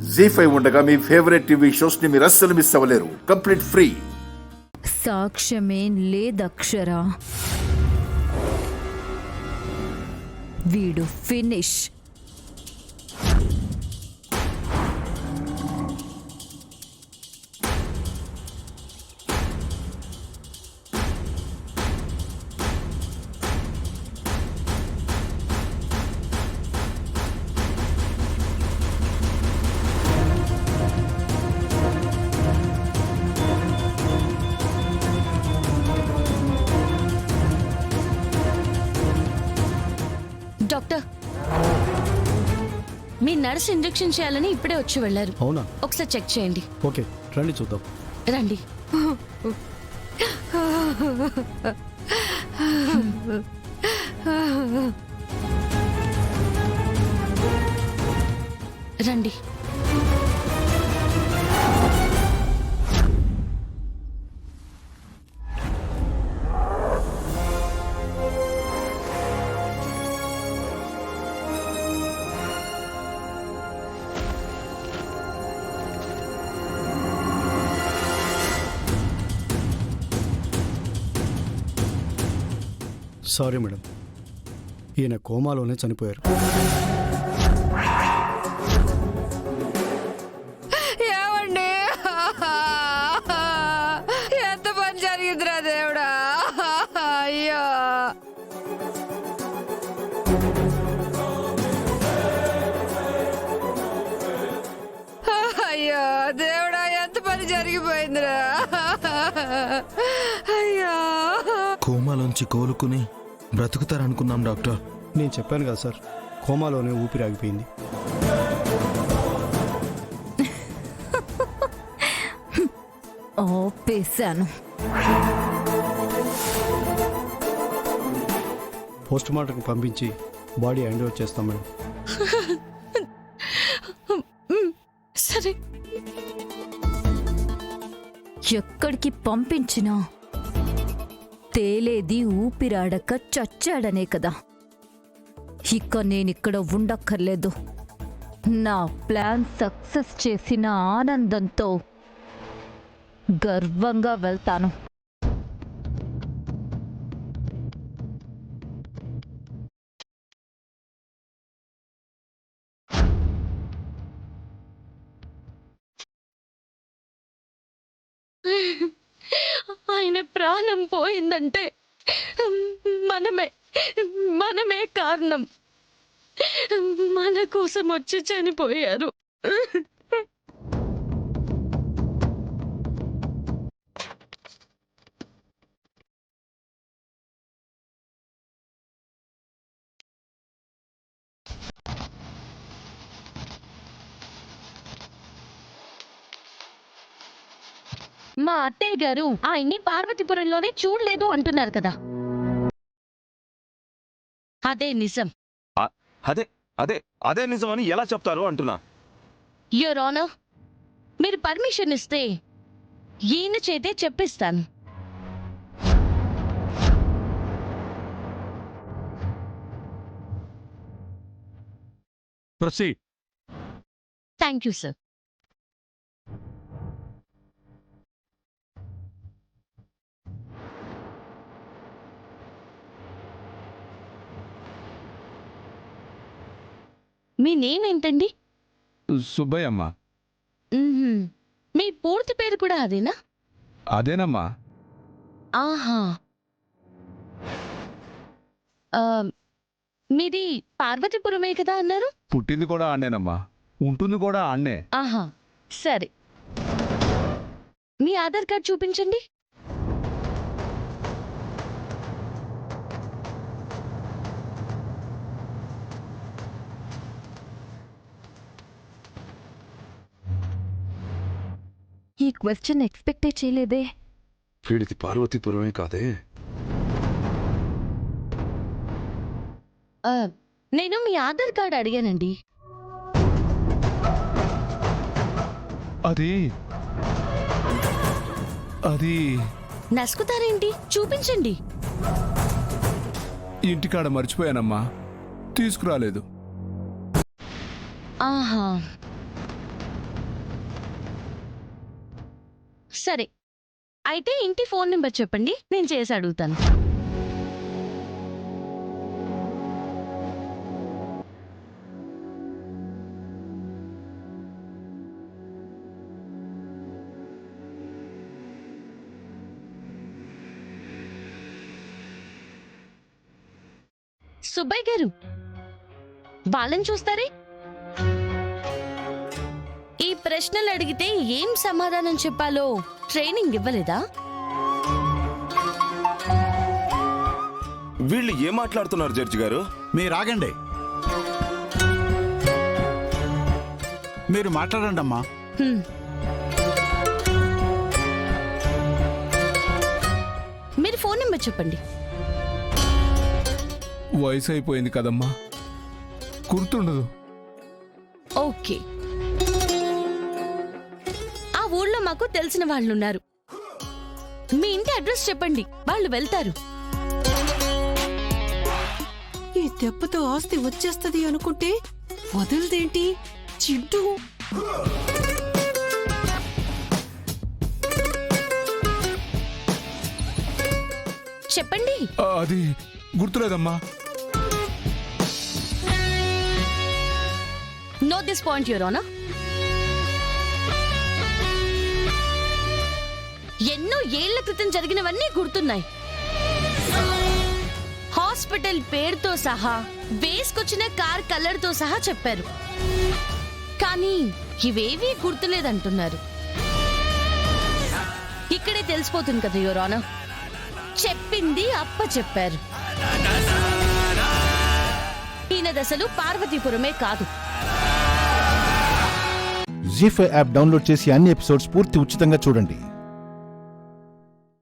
జీ5 ఉండగా మీ favourite TV shows ని మీరు అస్సలు మిస్ అవ్వలేరు. Complete free. సాక్ష్యమేం లేదక్షరా, వీడు ఫినిష్. డాక్టర్, మీ నర్స్ ఇంజెక్షన్ చేయాలని ఇప్పుడే వచ్చి వెళ్ళారు. అవునా? ఒకసారి చెక్ చేయండి. ఓకే, రండి చూద్దాం. రండి. రండి. సారీ మేడం, ఈయన కోమాలోనే చనిపోయారు. ఏమండి, ఎంత పని జరిగిందిరా దేవుడా. అయ్యో, అయ్యో దేవుడా, ఎంత పని జరిగిపోయిందిరా. అయ్యో, కోమాలోంచి కోలుకుని బ్రతుకుతారనుకున్నాం డాక్టర్. నేను చెప్పాను కదా సార్, కోమాలోనే ఊపిరి ఆగిపోయింది. ఆపేశాను. పోస్ట్ మార్టంకి పంపించి బాడీ హ్యాండ్ ఓవర్ చేస్తాం మేడం. సరే. ఎక్కడికి పంపించినా తేలేది ఊపిరాడక చచ్చాడనే కదా. ఇక నేనిక్కడ ఉండక్కర్లేదు. నా ప్లాన్ సక్సెస్ చేసిన ఆనందంతో గర్వంగా వెళ్తాను. ఆయన ప్రాణం పోయిందంటే మనమే కారణం. మన కోసం వచ్చి చనిపోయారు. మా అత్తయ్య గారు ఆయన్ని పార్వతీపురంలోనే చూడలేదు అంటున్నారు కదా. అదే నిజం. అదే అదే అదే నిజమని ఎలా చెప్తారు అంటున్నా. యువర్ ఆనర్, మీరు పర్మిషన్ ఇస్తే ఈయన చేతే చెప్పిస్తాను. ప్రొసీడ్. Thank you sir. మీ నేమ్ ఏంటండి? సుబ్బయ్యమ్మ. మీ పూర్తి పేరు కూడా అదేనా? అదేనమ్మా. ఆహా. మీది పార్వతీపురమే కదా అన్నారు? పుట్టింది కూడా ఆడనేనమ్మా, ఉంటుంది కూడా ఆడనే. ఆహా, సరే. మీ ఆధార్ కార్డ్ చూపించండి. ఈ క్వశ్చన్ ఎక్స్పెక్టే చేయలేదే. వీడిది పార్వతీపురమే కాదే. నేను మీ ఆధార్ కార్డ్ అడిగానండి. అది అది నసుకుతారేంటి? చూపించండి. ఇంటికాడ మర్చిపోయానమ్మా, తీసుకురాలేదు. ఆహా. సరే, అయితే ఇంటి ఫోన్ నెంబర్ చెప్పండి, నేను చేసి అడుగుతాను. సుబ్బయ్య గారు, వాళ్ళని చూస్తారే? ఈ ప్రశ్నలు అడిగితే ఏం సమాధానం చెప్పాలో ట్రైనింగ్ ఇవ్వలేదా? వీళ్ళు ఏం మాట్లాడుతున్నారు జడ్జి గారు? మీరు ఆగండి. మీరు మాట్లాడండి అమ్మా. మీరు ఫోన్ నెంబర్ చెప్పండి. వయసు అయిపోయింది కదమ్మా, గుర్తుండదు. ఓకే, ఆ ఊళ్ళో మాకు తెలిసిన వాళ్ళున్నారు. మీ ఇంటి అడ్రస్ చెప్పండి, వాళ్ళు వెళ్తారు. ఈ దెబ్బతో ఆస్తి వచ్చేస్తది అనుకుంటే వదలదేంటి చింటూ? చెప్పండి. అది గుర్తులేదమ్మా. Note this point your honour. ఎన్నో ఏళ్ల క్రితం జరిగినవన్నీ గుర్తున్నాయి. హాస్పిటల్ పేరుతో సహా, వేసుకొచ్చిన కార్ కలర్ తో సహా చెప్పారు. కానీ ఇవేవీ గుర్తులేదంటున్నారు. ఇక్కడే తెలిసిపోతుంది కదా యువర్ ఆనర్, చెప్పింది అప్ప చెప్పారు. ఈయనదసలు పార్వతీపురమే కాదు. జీ5 యాప్ డౌన్లోడ్ చేసి అన్ని ఎపిసోడ్స్ పూర్తి ఉచితంగా చూడండి.